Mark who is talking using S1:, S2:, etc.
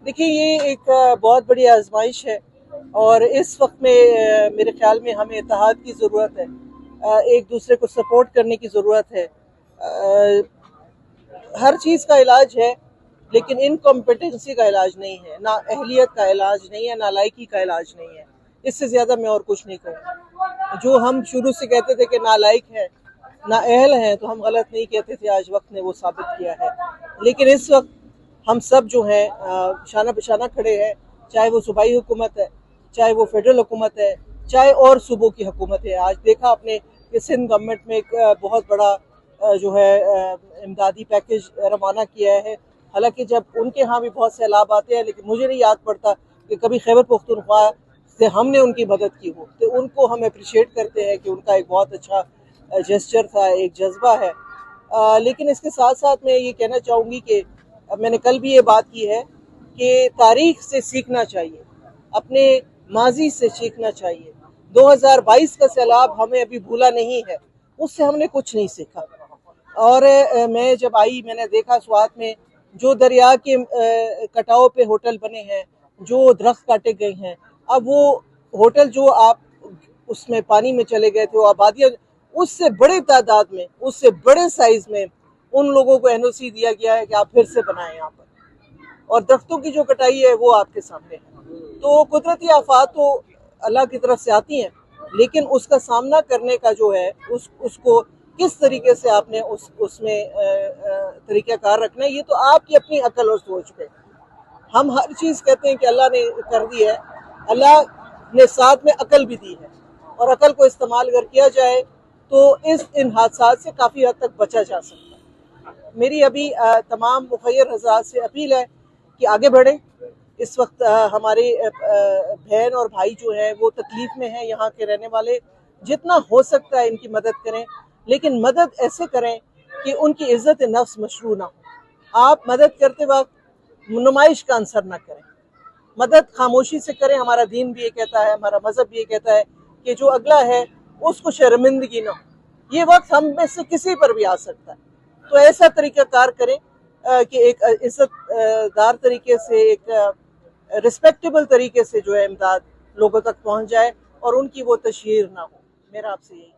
S1: देखिए, ये एक बहुत बड़ी आजमाइश है और इस वक्त में मेरे ख्याल में हमें इत्तेहाद की ज़रूरत है। एक दूसरे को सपोर्ट करने की ज़रूरत है। हर चीज़ का इलाज है, लेकिन इनकॉम्पिटेंसी का इलाज नहीं है, ना अहलियत का इलाज नहीं है, ना लायकी का इलाज नहीं है। इससे ज़्यादा मैं और कुछ नहीं कहूँगा। जो हम शुरू से कहते थे कि नालायक है, ना अहल हैं, तो हम गलत नहीं कहते थे। आज वक्त ने वो साबित किया है। लेकिन इस वक्त हम सब जो हैं शाना बिशाना खड़े हैं, चाहे वो सूबाई हुकूमत है, चाहे वो फेडरल हुकूमत है, चाहे और सूबों की हुकूमत है। आज देखा आपने कि सिंध गवर्नमेंट में एक बहुत बड़ा जो है इमदादी पैकेज रवाना किया है। हालांकि जब उनके यहाँ भी बहुत सैलाब आते हैं, लेकिन मुझे नहीं याद पड़ता कि कभी खैबर पख्तूनख्वा से हमने उनकी मदद की हो। तो उनको हम अप्रिशिएट करते हैं कि उनका एक बहुत अच्छा जेस्चर था, एक जज्बा है। लेकिन इसके साथ साथ मैं ये कहना चाहूँगी कि मैंने कल भी ये बात की है कि तारीख से सीखना चाहिए, अपने माजी से सीखना चाहिए। 2022 का सैलाब हमें अभी भूला नहीं है, उससे हमने कुछ नहीं सीखा। और मैं जब आई, मैंने देखा स्वात में जो दरिया के कटाव पे होटल बने हैं, जो दरख्त काटे गए हैं, अब वो होटल जो आप उसमें पानी में चले गए थे, वो आबादियाँ उससे बड़े तादाद में, उससे बड़े साइज में उन लोगों को एनओसी दिया गया है कि आप फिर से बनाएं यहाँ पर। और दरख्तों की जो कटाई है वो आपके सामने है। तो कुदरती आफात तो अल्लाह की तरफ से आती हैं, लेकिन उसका सामना करने का जो है उसको किस तरीके से आपने उसमें तरीक़ाकार रखना है, ये तो आपकी अपनी अकल और सोच पे। हम हर चीज़ कहते हैं कि अल्लाह ने कर दी है, अल्लाह ने साथ में अकल भी दी है, और अकल को इस्तेमाल अगर किया जाए तो इन हादसा से काफ़ी हद तक बचा जा सकता है। मेरी अभी तमाम मुखैर हज़रात से अपील है कि आगे बढ़ें। इस वक्त हमारे बहन और भाई जो है वो तकलीफ में हैं, यहाँ के रहने वाले। जितना हो सकता है इनकी मदद करें, लेकिन मदद ऐसे करें कि उनकी इज्जत नफ्स मशरू ना हो। आप मदद करते वक्त नुमाइश का अंसर ना करें, मदद खामोशी से करें। हमारा दीन भी ये कहता है, हमारा मजहब भी ये कहता है कि जो अगला है उसको शर्मिंदगी ना हो। ये वक्त हम में से किसी पर भी आ सकता है, तो ऐसा तरीक़ाकार करें कि एक इज्जतदार तरीके से, एक रिस्पेक्टेबल तरीके से जो है इमदाद लोगों तक पहुंच जाए और उनकी वो तशहीर ना हो। मेरा आपसे यही